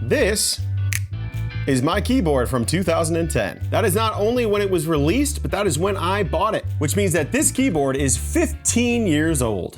This is my keyboard from 2010. That is not only when it was released, but that is when I bought it, which means that this keyboard is 15 years old.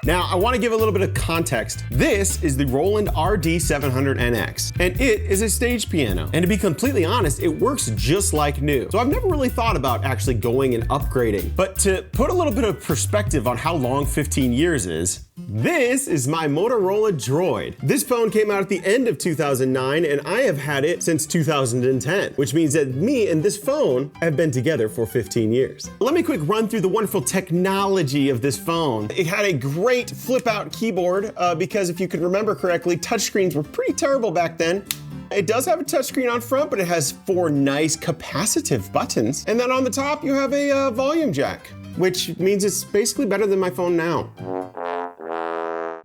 Now, I want to give a little bit of context. This is the Roland RD700NX, and it is a stage piano. And to be completely honest, it works just like new. So I've never really thought about actually going and upgrading. But to put a little bit of perspective on how long 15 years is, this is my Motorola Droid. This phone came out at the end of 2009, and I have had it since 2010, which means that me and this phone have been together for 15 years. Let me quick run through the wonderful technology of this phone. It had a great flip-out keyboard because if you can remember correctly, touchscreens were pretty terrible back then. It does have a touchscreen on front, but it has 4 nice capacitive buttons. And then on the top, you have a volume jack, which means it's basically better than my phone now.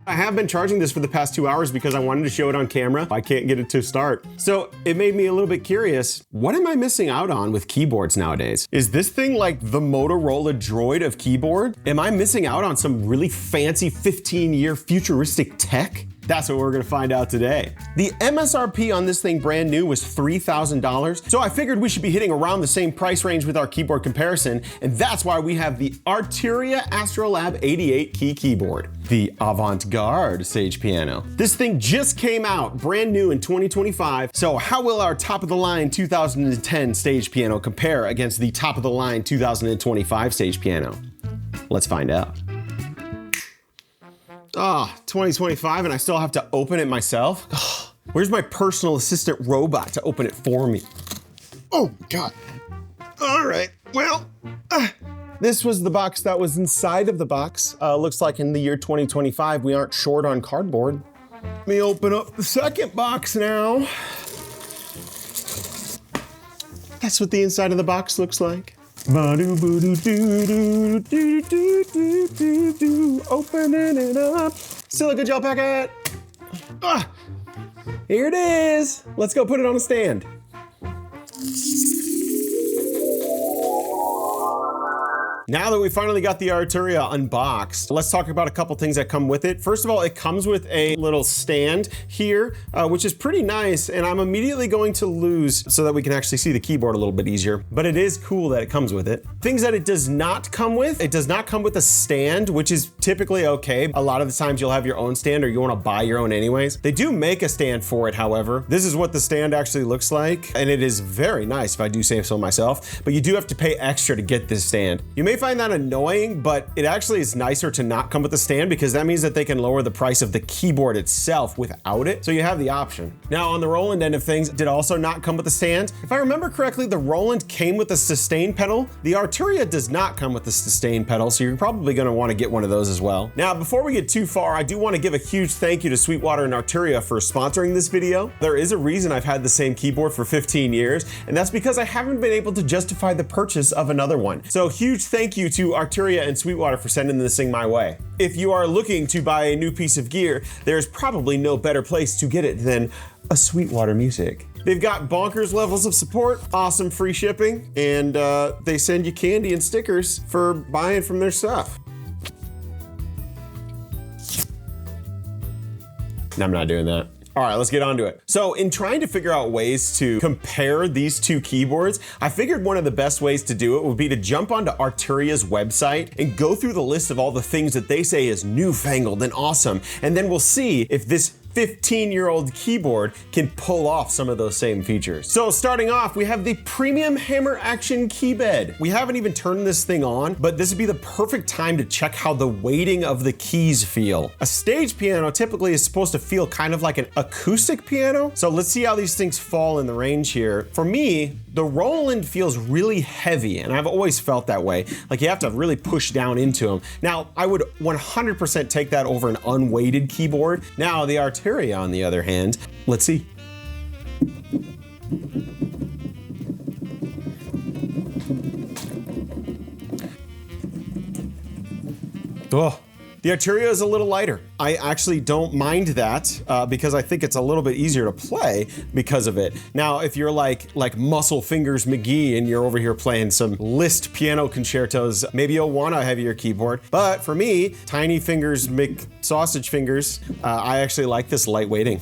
I have been charging this for the past 2 hours because I wanted to show it on camera. I can't get it to start. So it made me a little bit curious. What am I missing out on with keyboards nowadays? Is this thing like the Motorola Droid of keyboard? Am I missing out on some really fancy 15-year futuristic tech? That's what we're gonna find out today. The MSRP on this thing brand new was $3,000, so I figured we should be hitting around the same price range with our keyboard comparison, and that's why we have the Arturia Astrolab 88 key keyboard, the avant-garde stage piano. This thing just came out brand new in 2025, so how will our top-of-the-line 2010 stage piano compare against the top-of-the-line 2025 stage piano? Let's find out. 2025 and I still have to open it myself? Where's my personal assistant robot to open it for me? Oh my God. All right, well, this was the box that was inside of the box. Looks like in the year 2025, we aren't short on cardboard. Let me open up the second box now. That's what the inside of the box looks like. Opening it up. Silica gel packet. Here it is. Let's go put it on a stand. Now that we finally got the Arturia unboxed, let's talk about a couple things that come with it. First of all, it comes with a little stand here, which is pretty nice, and I'm immediately going to lose so that we can actually see the keyboard a little bit easier, but it is cool that it comes with it. Things that it does not come with, it does not come with a stand, which is typically okay. A lot of the times you'll have your own stand or you wanna buy your own anyways. They do make a stand for it, however. This is what the stand actually looks like, and it is very nice if I do say so myself, but you do have to pay extra to get this stand. You may find that annoying, but it actually is nicer to not come with a stand because that means that they can lower the price of the keyboard itself without it, so you have the option. Now on the Roland end of things, it did also not come with a stand. If I remember correctly, the Roland came with a sustain pedal. The Arturia does not come with the sustain pedal, so you're probably gonna wanna get one of those as well. Now, before we get too far, I do wanna give a huge thank you to Sweetwater and Arturia for sponsoring this video. There is a reason I've had the same keyboard for 15 years, and that's because I haven't been able to justify the purchase of another one. So huge thank you to Arturia and Sweetwater for sending this thing my way. If you are looking to buy a new piece of gear, there's probably no better place to get it than a Sweetwater Music. They've got bonkers levels of support, awesome free shipping, and they send you candy and stickers for buying from their stuff. No, I'm not doing that. All right, let's get on to it. So in trying to figure out ways to compare these two keyboards, I figured one of the best ways to do it would be to jump onto Arturia's website and go through the list of all the things that they say is newfangled and awesome. And then we'll see if this 15-year-old keyboard can pull off some of those same features. So starting off, we have the premium hammer action key bed. We haven't even turned this thing on, but this would be the perfect time to check how the weighting of the keys feel. A stage piano typically is supposed to feel kind of like an acoustic piano. So let's see how these things fall in the range here. For me, the Roland feels really heavy, and I've always felt that way. Like you have to really push down into them. Now, I would 100% take that over an unweighted keyboard. Now, the Arturia, on the other hand, let's see. Oh. The Arturia is a little lighter. I actually don't mind that because I think it's a little bit easier to play because of it. Now, if you're like Muscle Fingers McGee and you're over here playing some Liszt piano concertos, maybe you'll want a heavier keyboard. But for me, Tiny Fingers McSausage Fingers, I actually like this light weighting.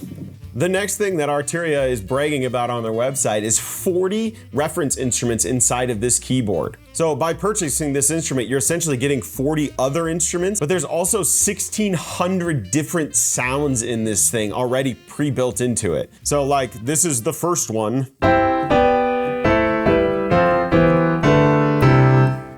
The next thing that Arpeggiator is bragging about on their website is 40 reference instruments inside of this keyboard. So by purchasing this instrument, you're essentially getting 40 other instruments, but there's also 1,600 different sounds in this thing already pre-built into it. So like, this is the first one.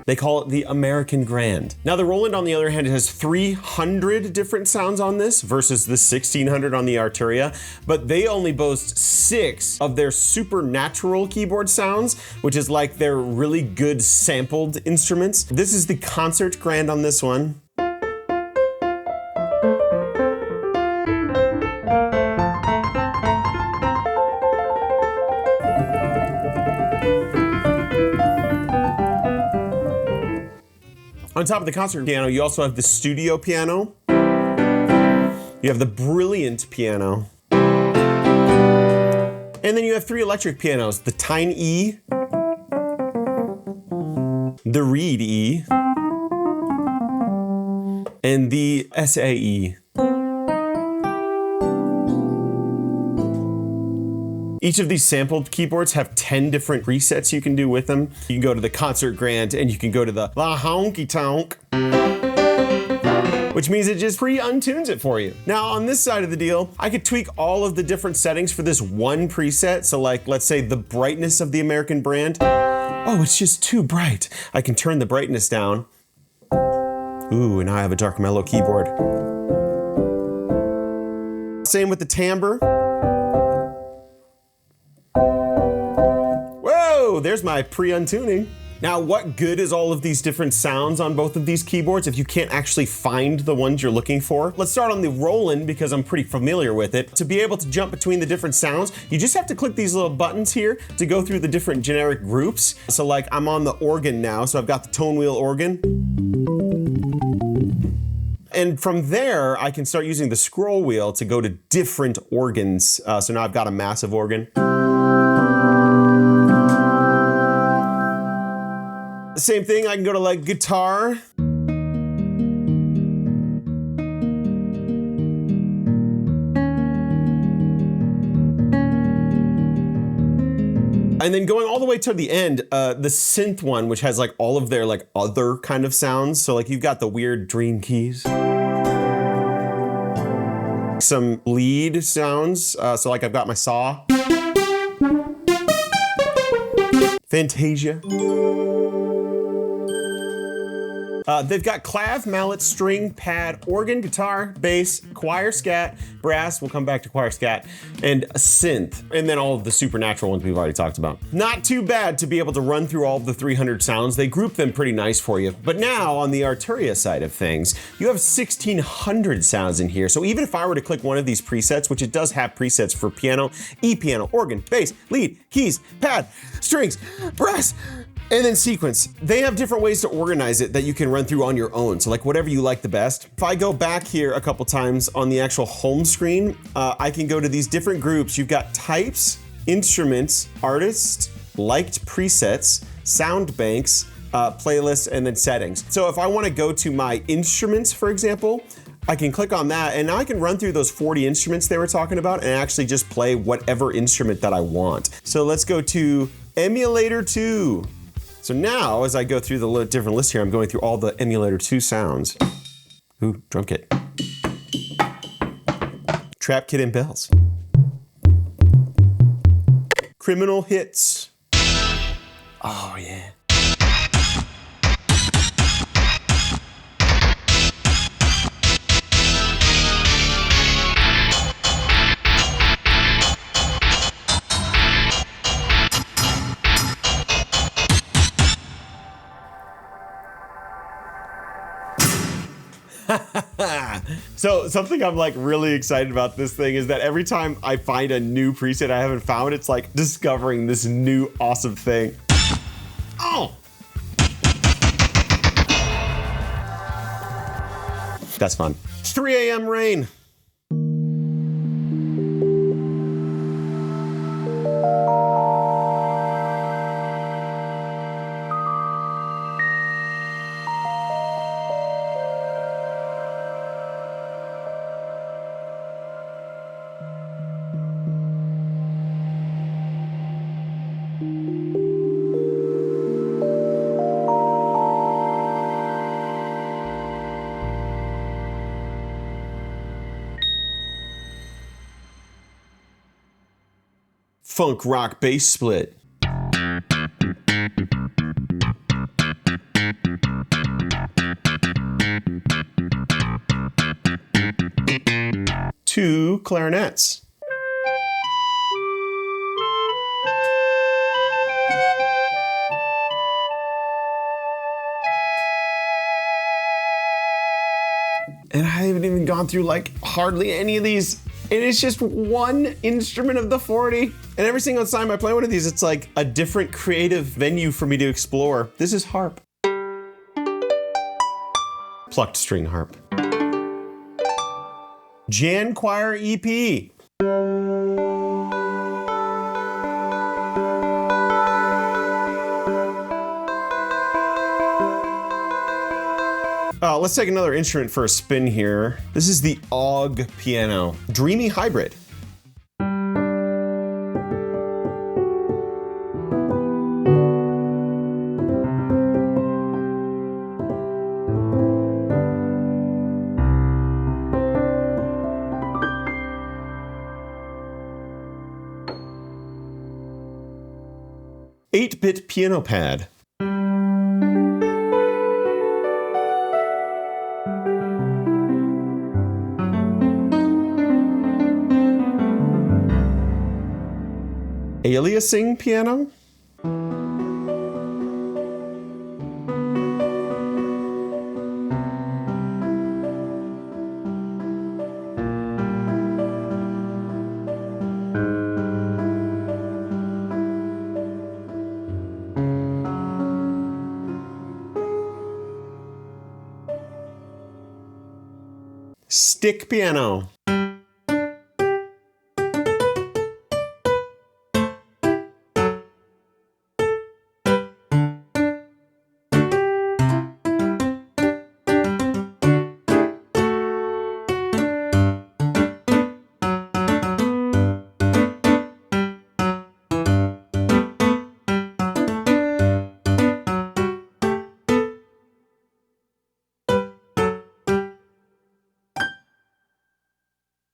They call it the American Grand. Now the Roland, on the other hand, has 300 different sounds on this versus the 1,600 on the Arpeggiator, but they only boast 6 of their supernatural keyboard sounds, which is like their really good sampled instruments. This is the Concert Grand on this one. On top of the concert piano, you also have the studio piano. You have the brilliant piano. And then you have 3 electric pianos, the Tine E, the Reed E, and the SAE. Each of these sampled keyboards have 10 different presets you can do with them. You can go to the Concert Grand and you can go to the La Honky Tonk, which means it just pre-untunes it for you. Now on this side of the deal, I could tweak all of the different settings for this one preset. So like, let's say the brightness of the American Brand. Oh, it's just too bright. I can turn the brightness down. Ooh, and now I have a dark mellow keyboard. Same with the timbre. There's my pre-untuning. Now, what good is all of these different sounds on both of these keyboards if you can't actually find the ones you're looking for? Let's start on the Roland because I'm pretty familiar with it. To be able to jump between the different sounds, you just have to click these little buttons here to go through the different generic groups. So like I'm on the organ now, so I've got the tone wheel organ. And from there, I can start using the scroll wheel to go to different organs. So now I've got a massive organ. Same thing, I can go to like guitar. And then going all the way to the end, the synth one, which has like all of their like other kind of sounds. So like you've got the weird dream keys. Some lead sounds, so like I've got my saw. Fantasia. They've got clav, mallet, string, pad, organ, guitar, bass, choir, scat, brass, we'll come back to choir, scat, and a synth. And then all of the supernatural ones we've already talked about. Not too bad to be able to run through all of the 300 sounds. They group them pretty nice for you. But now on the Arpeggiator side of things, you have 1,600 sounds in here. So even if I were to click one of these presets, which it does have presets for piano, E-piano, organ, bass, lead, keys, pad, strings, brass, and then sequence. They have different ways to organize it that you can run through on your own. So like whatever you like the best. If I go back here a couple times on the actual home screen, I can go to these different groups. You've got types, instruments, artists, liked presets, sound banks, playlists, and then settings. So if I want to go to my instruments, for example, I can click on that and now I can run through those 40 instruments they were talking about and actually just play whatever instrument that I want. So let's go to Emulator 2. So now, as I go through the different list here, I'm going through all the Emulator 2 sounds. Ooh, drum kit. Trap kit and bells. Criminal hits. Oh yeah. So something I'm like really excited about this thing is that every time I find a new preset I haven't found, it's like discovering this new awesome thing. Oh! That's fun. 3 a.m. rain. funk rock bass split. Two clarinets. And I haven't even gone through like hardly any of these. And it's just one instrument of the 40. And every single time I play one of these, it's like a different creative venue for me to explore. This is harp. Plucked string harp. Jan Choir EP. Let's take another instrument for a spin here. This is the Ogg piano, Dreamy Hybrid. Eight-bit piano pad. Aliasing piano. Stick piano.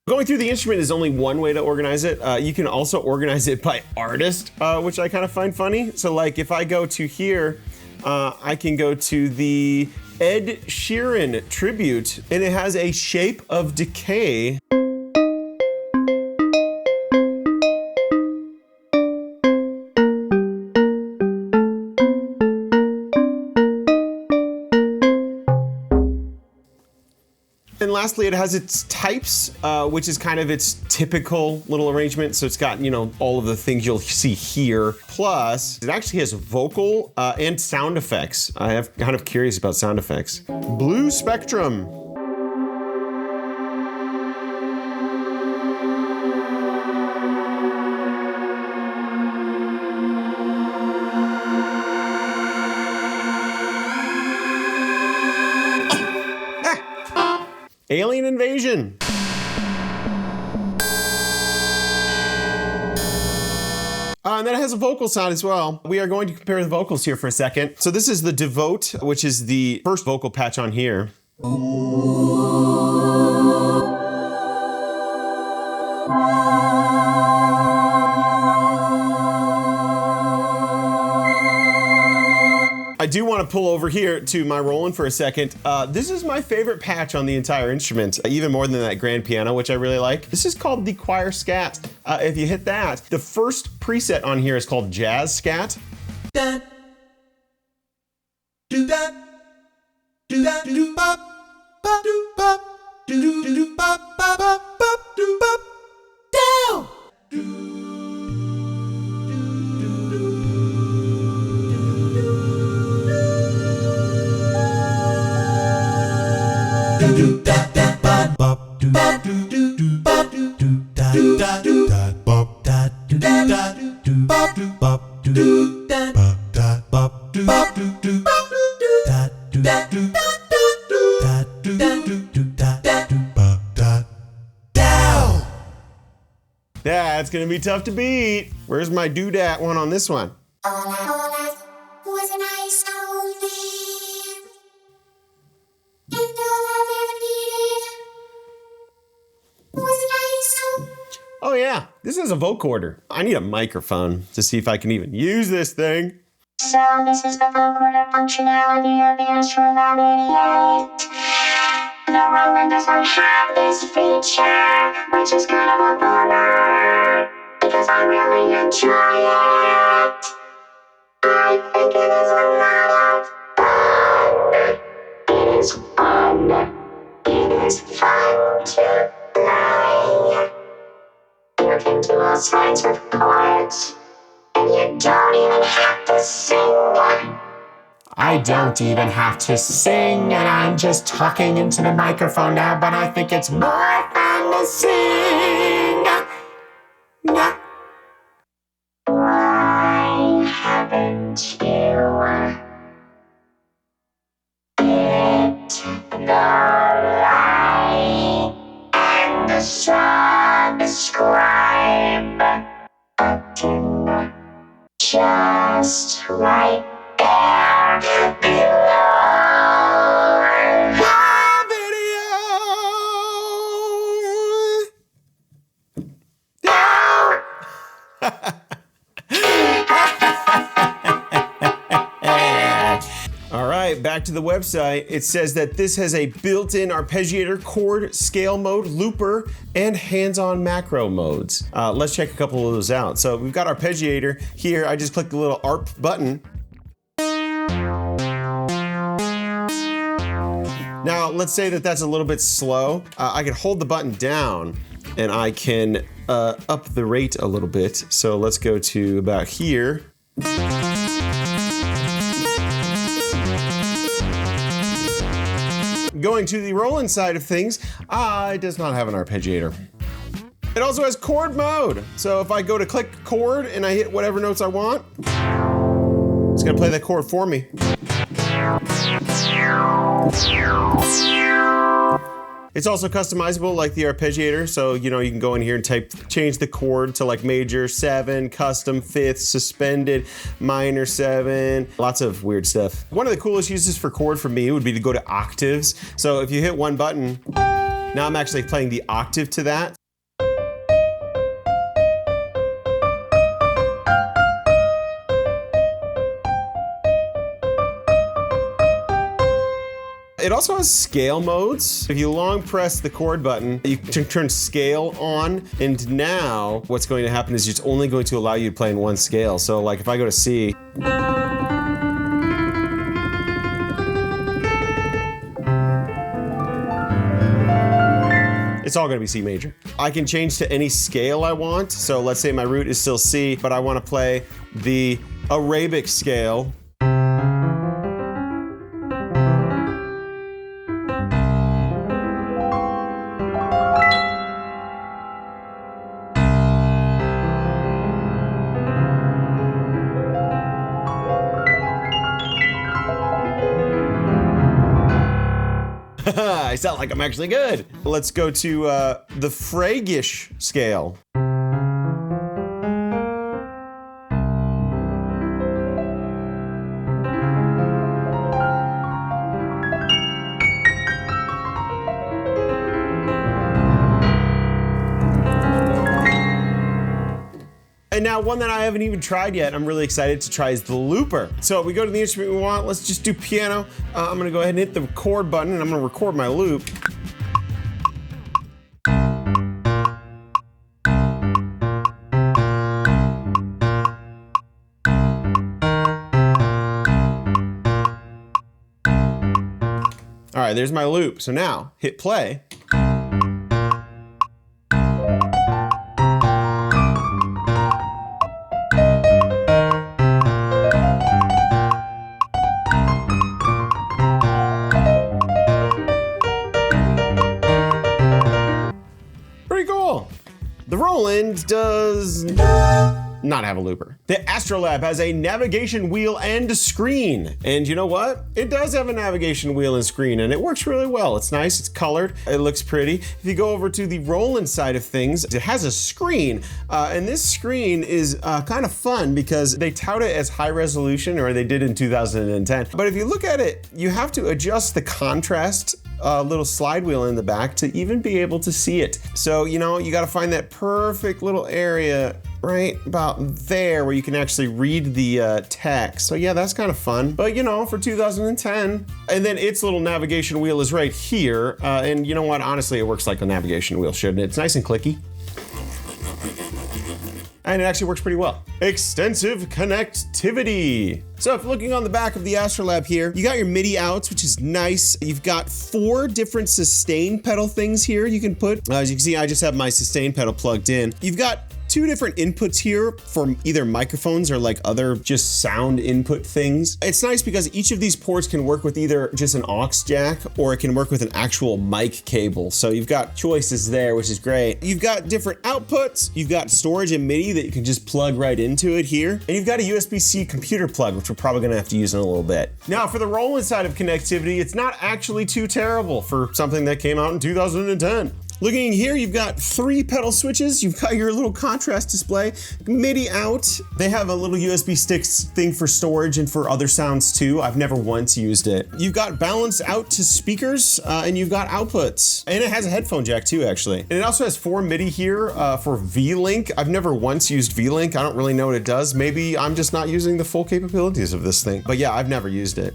Going through the instrument is only one way to organize it. You can also organize it by artist, which I kind of find funny. So like if I go to here, I can go to the Ed Sheeran tribute, and it has a Shape of Decay. And lastly, it has its types, which is kind of its typical little arrangement. So it's got, you know, all of the things you'll see here. Plus, it actually has vocal and sound effects. I am kind of curious about sound effects. Blue Spectrum. Alien Invasion. And then it has a vocal sound as well. We are going to compare the vocals here for a second. So this is the Devote, which is the first vocal patch on here. I do want to pull over here to my Roland for a second. This is my favorite patch on the entire instrument, even more than that grand piano, which I really like. This is called the Choir Scat. If you hit that, the first preset on here is called Jazz Scat. Down. That's gonna be tough to beat. Where's my doodat one on this one? Was a nice old man, and all I've ever needed was a nice old... Oh yeah, This is a vocoder. I need a microphone to see if I can even use this thing. So this is the vocoder functionality of the Nav Wheels. The Roland does not have this feature, which is kind of a bummer, because I really enjoy it. I think it is a lot of fun. It is fun. It is fun to play. You can do all kinds of chords, and you don't even have to sing. I don't even have to sing, and I'm just talking into the microphone now, but I think it's more fun to sing. Why haven't you hit the like and the subscribe button just right there below The video. All right, back to the website. It says that this has a built-in arpeggiator, chord, scale mode, looper, and hands-on macro modes. Let's check a couple of those out. So we've got arpeggiator here. I just clicked the little ARP button. Now, let's say that that's a little bit slow. I can hold the button down and I can up the rate a little bit. So let's go to about here. Going to the Roland side of things, it does not have an arpeggiator. It also has chord mode. So if I go to click chord and I hit whatever notes I want, it's gonna play that chord for me. It's also customizable like the arpeggiator, so you can go in here and change the chord to like major 7, custom 5th, suspended, minor 7, lots of weird stuff. One of the coolest uses for chord for me would be to go to octaves. So if you hit one button, now I'm actually playing the octave to that. It also has scale modes. If you long press the chord button, you can turn scale on, and now what's going to happen is it's only going to allow you to play in one scale. So like if I go to C, it's all gonna be C major. I can change to any scale I want. So let's say my root is still C, but I wanna play the Arabic scale. I sound like I'm actually good. Let's go to the Freygish scale. And now one that I haven't even tried yet, I'm really excited to try, is the looper. So we go to the instrument we want. Let's just do piano. I'm gonna go ahead and hit the record button and I'm gonna record my loop. All right, there's my loop. So now hit play. The Roland does not have a looper. The Astrolab has a navigation wheel and screen. And you know what? It does have a navigation wheel and screen, and it works really well. It's nice, it's colored, it looks pretty. If you go over to the Roland side of things, it has a screen. And this screen is kind of fun because they tout it as high resolution, or they did in 2010. But if you look at it, you have to adjust the contrast a little slide wheel in the back to even be able to see it. So, you know, you got to find that perfect little area right about there where you can actually read the text. So yeah, that's kind of fun. But you know, for 2010, and then its little navigation wheel is right here. And you know what? Honestly, it works like a navigation wheel, shouldn't it? It's nice and clicky. And it actually works pretty well. Extensive connectivity. So if looking on the back of the Astrolab here, you got your MIDI outs, which is nice. You've got 4 different sustain pedal things here you can put. As you can see, I just have my sustain pedal plugged in. You've got 2 different inputs here for either microphones or like other just sound input things. It's nice because each of these ports can work with either just an aux jack or it can work with an actual mic cable. So you've got choices there, which is great. You've got different outputs. You've got storage and MIDI that you can just plug right into it here. And you've got a USB-C computer plug, which we're probably gonna have to use in a little bit. Now for the Roland side of connectivity, it's not actually too terrible for something that came out in 2010. Looking here, you've got 3 pedal switches. You've got your little contrast display, MIDI out. They have a little USB sticks thing for storage and for other sounds too. I've never once used it. You've got balance out to speakers and you've got outputs. And it has a headphone jack too, actually. And it also has 4 MIDI here for V-Link. I've never once used V-Link. I don't really know what it does. Maybe I'm just not using the full capabilities of this thing. But yeah, I've never used it.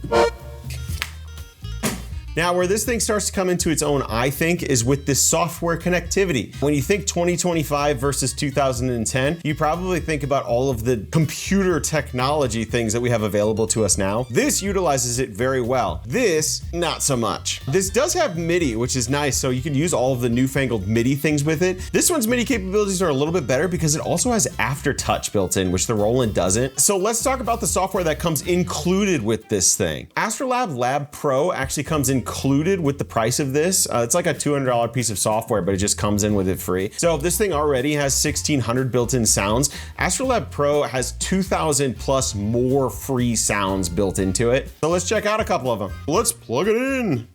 Now, where this thing starts to come into its own, I think, is with this software connectivity. When you think 2025 versus 2010, you probably think about all of the computer technology things that we have available to us now. This utilizes it very well. This, not so much. This does have MIDI, which is nice, so you can use all of the newfangled MIDI things with it. This one's MIDI capabilities are a little bit better because it also has aftertouch built in, which the Roland doesn't. So let's talk about the software that comes included with this thing. Astrolab Lab Pro actually comes included with the price of this. It's like a $200 piece of software, but it just comes in with it free. So this thing already has 1,600 built-in sounds. Astrolab Pro has 2,000 plus more free sounds built into it. So let's check out a couple of them. Let's plug it in.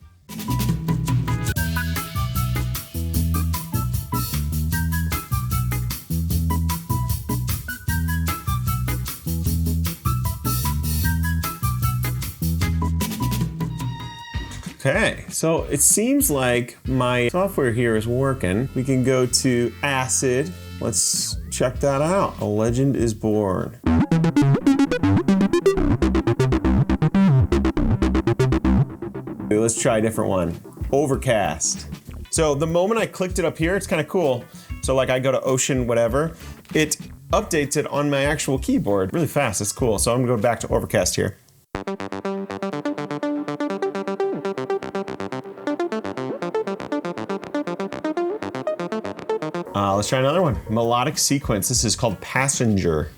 Okay, so it seems like my software here is working. We can go to Acid. Let's check that out. A Legend is Born. Let's try a different one. Overcast. So the moment I clicked it up here, it's kind of cool. So like I go to Ocean, whatever, it updates it on my actual keyboard really fast. It's cool. So I'm gonna go back to Overcast here. Let's try another one. Melodic Sequence. This is called Passenger.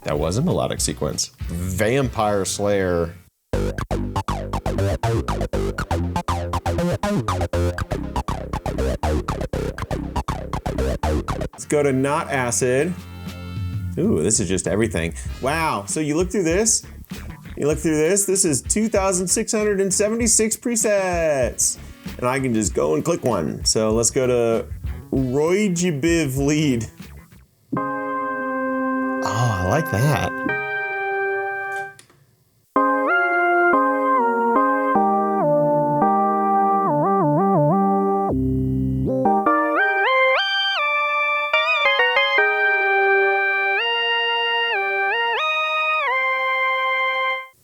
That was a melodic sequence. Vampire Slayer. Let's go to Not Acid. Ooh, this is just everything. Wow, so you look through this, this is 2,676 presets. And I can just go and click one. So let's go to Roijibiv Lead. Oh, I like that.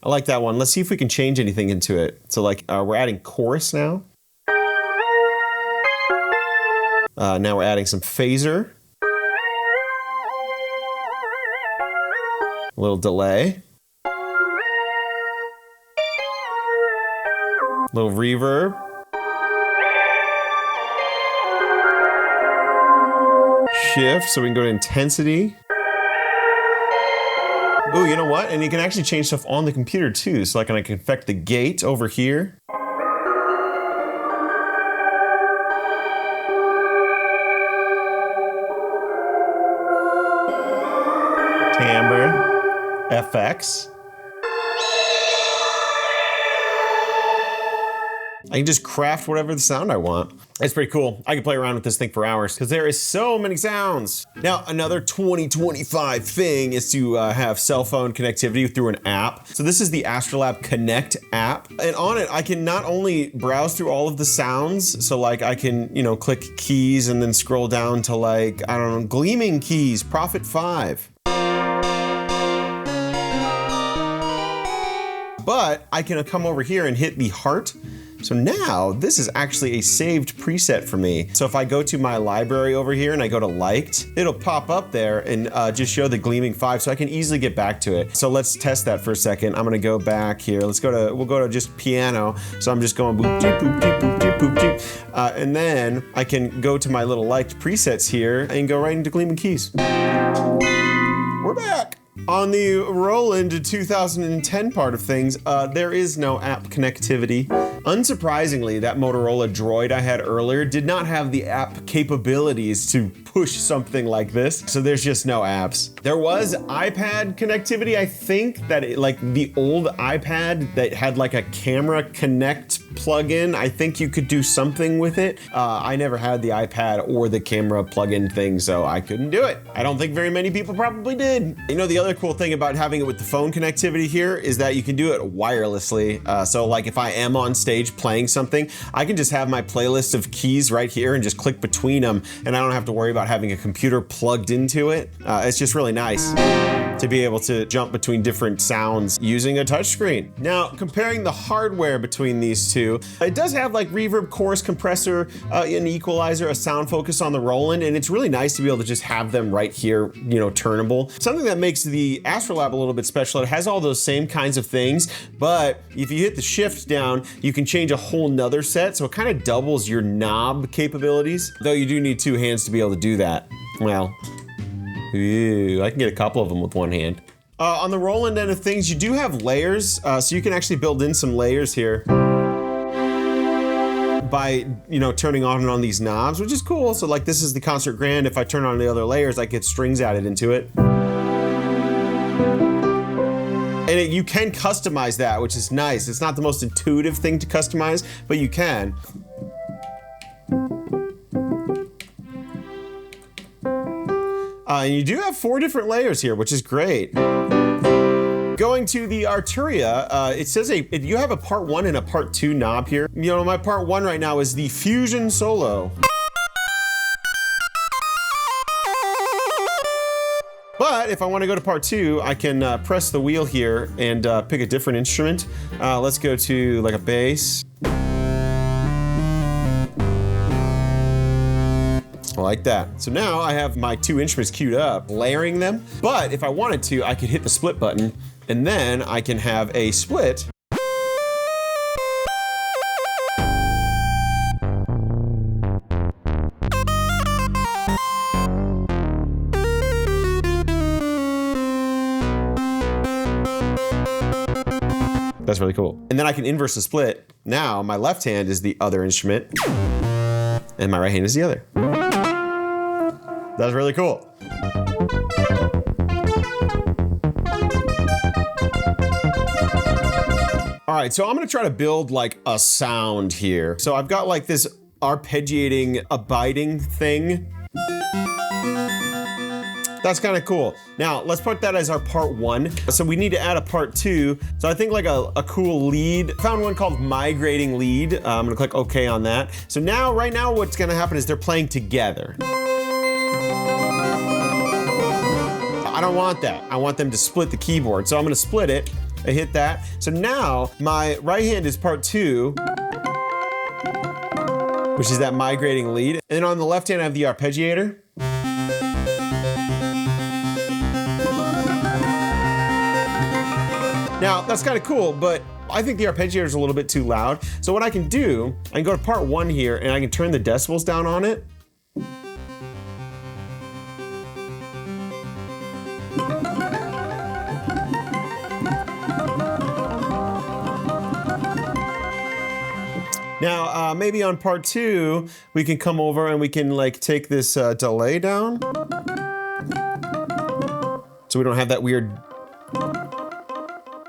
I like that one. Let's see if we can change anything into it. So like we're adding chorus now. Now we're adding some phaser. A little delay. A little reverb. Shift, so we can go to intensity. Oh, you know what? And you can actually change stuff on the computer too. So like I can affect the gate over here. Timbre, FX. I can just craft whatever the sound I want. It's pretty cool. I can play around with this thing for hours because there is so many sounds. Now, another 2025 thing is to have cell phone connectivity through an app. So this is the Astrolab Connect app. And on it, I can not only browse through all of the sounds, so like I can, you know, click keys and then scroll down to like, I don't know, gleaming keys, Prophet 5. But I can come over here and hit the heart. So now this is actually a saved preset for me. So if I go to my library over here and I go to liked, it'll pop up there and just show the gleaming 5 so I can easily get back to it. So let's test that for a second. I'm gonna go back here. We'll go to just piano. So I'm just going boop, doop, boop, doop, boop, doop, boop, doop. And then I can go to my little liked presets here and go right into gleaming keys. We're back. On the Roland 2010 part of things, there is no app connectivity. Unsurprisingly, that Motorola Droid I had earlier did not have the app capabilities to push something like this, so there's just no apps. There was iPad connectivity, I think, that like the old iPad that had like a camera connect plugin, I think you could do something with it. I never had the iPad or the camera plugin thing, so I couldn't do it. I don't think very many people probably did. You know, the other cool thing about having it with the phone connectivity here is that you can do it wirelessly. So like if I am on stage playing something, I can just have my playlist of keys right here and just click between them, and I don't have to worry about having a computer plugged into it. It's just really nice to be able to jump between different sounds using a touchscreen. Now, comparing the hardware between these two, it does have like reverb, chorus, compressor, an equalizer, a sound focus on the Roland, and it's really nice to be able to just have them right here, you know, turnable. Something that makes the Astrolab a little bit special, it has all those same kinds of things, but if you hit the shift down, you can change a whole nother set, so it kind of doubles your knob capabilities, though you do need 2 hands to be able to do that. Well, ooh, I can get a couple of them with 1 hand. On the Roland end of things, you do have layers, so you can actually build in some layers here by, you know, turning on and on these knobs, which is cool. So like this is the Concert Grand. If I turn on the other layers, I get strings added into it. And you can customize that, which is nice. It's not the most intuitive thing to customize, but you can. And you do have 4 different layers here, which is great. Going to the Arturia, it says you have a part 1 and a part 2 knob here. You know, my part 1 right now is the Fusion Solo. But if I want to go to part 2, I can press the wheel here and pick a different instrument. Let's go to like a bass. Like that. So now I have my 2 instruments queued up, layering them. But if I wanted to, I could hit the split button, and then I can have a split. That's really cool. And then I can inverse the split. Now my left hand is the other instrument, and my right hand is the other. That's really cool. All right, so I'm gonna try to build like a sound here. So I've got like this arpeggiating, abiding thing. That's kind of cool. Now, let's put that as our part 1. So we need to add a part 2. So I think like a cool lead. I found one called migrating lead. I'm gonna click OK on that. So now, right now, what's gonna happen is they're playing together. I don't want that. I want them to split the keyboard. So I'm gonna split it. I hit that. So now my right hand is part 2, which is that migrating lead. And then on the left hand, I have the arpeggiator. Now, that's kind of cool, but I think the arpeggiator is a little bit too loud. So what I can do, I can go to part 1 here and I can turn the decibels down on it. Now, maybe on part 2, we can come over and we can like take this delay down. So we don't have that weird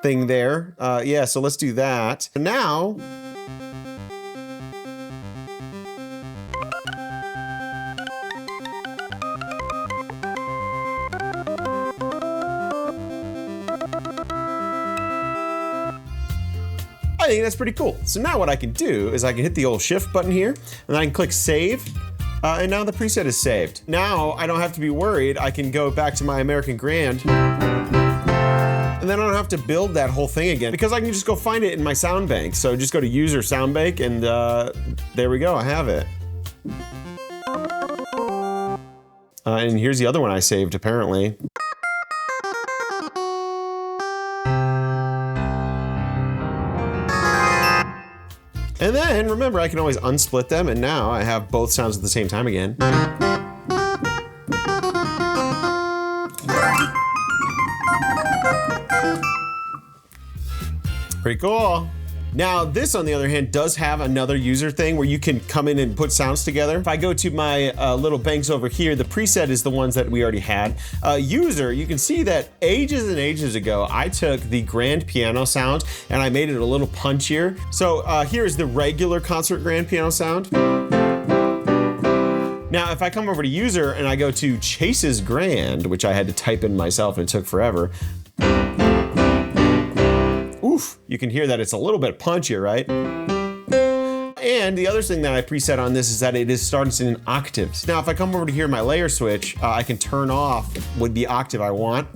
thing there. Yeah, so let's do that. Now, I think that's pretty cool. So now what I can do is I can hit the old shift button here, and then I can click save. And now the preset is saved. Now I don't have to be worried. I can go back to my American Grand, and then I don't have to build that whole thing again because I can just go find it in my sound bank. So just go to user sound bank, and there we go, I have it. And here's the other one I saved apparently. And then, remember, I can always unsplit them, and now I have both sounds at the same time again. Pretty cool. Now, this, on the other hand, does have another user thing where you can come in and put sounds together. If I go to my little banks over here, the preset is the ones that we already had. User, you can see that ages and ages ago, I took the grand piano sound and I made it a little punchier. So here's the regular concert grand piano sound. Now, if I come over to user and I go to Chase's Grand, which I had to type in myself and it took forever, oof, you can hear that it's a little bit punchier, right? And the other thing that I preset on this is that it is starting in octaves. Now, if I come over to here, my layer switch, I can turn off with the octave I want.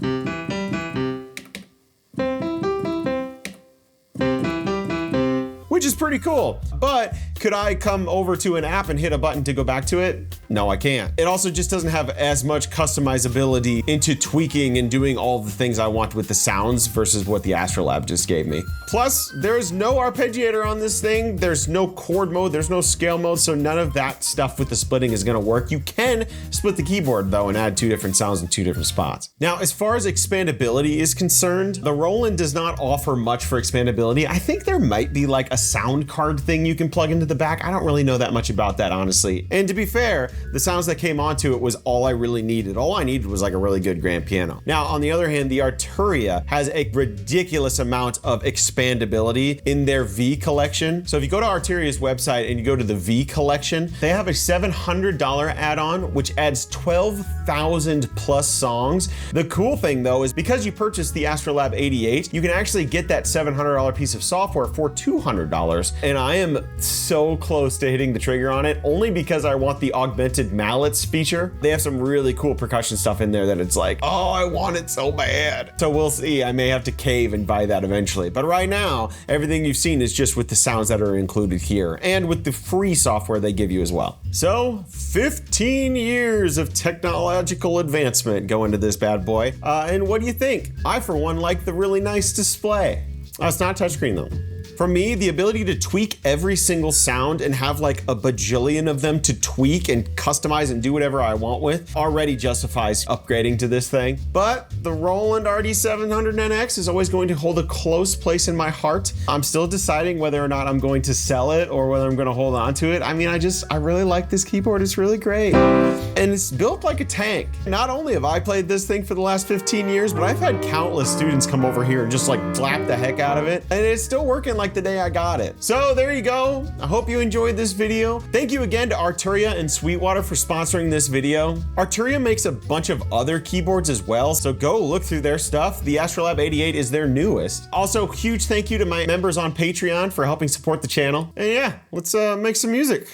Which is pretty cool. But could I come over to an app and hit a button to go back to it? No, I can't. It also just doesn't have as much customizability into tweaking and doing all the things I want with the sounds versus what the Astrolab just gave me. Plus, there's no arpeggiator on this thing. There's no chord mode, there's no scale mode, so none of that stuff with the splitting is gonna work. You can split the keyboard though and add two different sounds in two different spots. Now, as far as expandability is concerned, the Roland does not offer much for expandability. I think there might be like a sound card thing you can plug into the back. I don't really know that much about that, honestly. And to be fair, the sounds that came onto it was all I really needed. All I needed was like a really good grand piano. Now, on the other hand, the Arturia has a ridiculous amount of expandability in their V collection. So if you go to Arturia's website and you go to the V collection, they have a $700 add-on, which adds 12,000 plus songs. The cool thing though is because you purchased the Astrolab 88, you can actually get that $700 piece of software for $200. And I am so close to hitting the trigger on it, only because I want the augmented mallets feature. They have some really cool percussion stuff in there that it's like, oh, I want it so bad. So we'll see, I may have to cave and buy that eventually. But right now, everything you've seen is just with the sounds that are included here and with the free software they give you as well. So 15 years of technological advancement go into this bad boy. And what do you think? I, for one, like the really nice display. It's not touchscreen though. For me, the ability to tweak every single sound and have like a bajillion of them to tweak and customize and do whatever I want with already justifies upgrading to this thing. But the Roland RD700NX is always going to hold a close place in my heart. I'm still deciding whether or not I'm going to sell it or whether I'm going to hold on to it. I mean, I really like this keyboard. It's really great. And it's built like a tank. Not only have I played this thing for the last 15 years, but I've had countless students come over here and just like slap the heck out of it. And it's still working like the day I got it. So there you go. I hope you enjoyed this video. Thank you again to Arturia and Sweetwater for sponsoring this video. Arturia makes a bunch of other keyboards as well, so go look through their stuff. The Astrolab 88 is their newest. Also, huge thank you to my members on Patreon for helping support the channel. And yeah, let's make some music.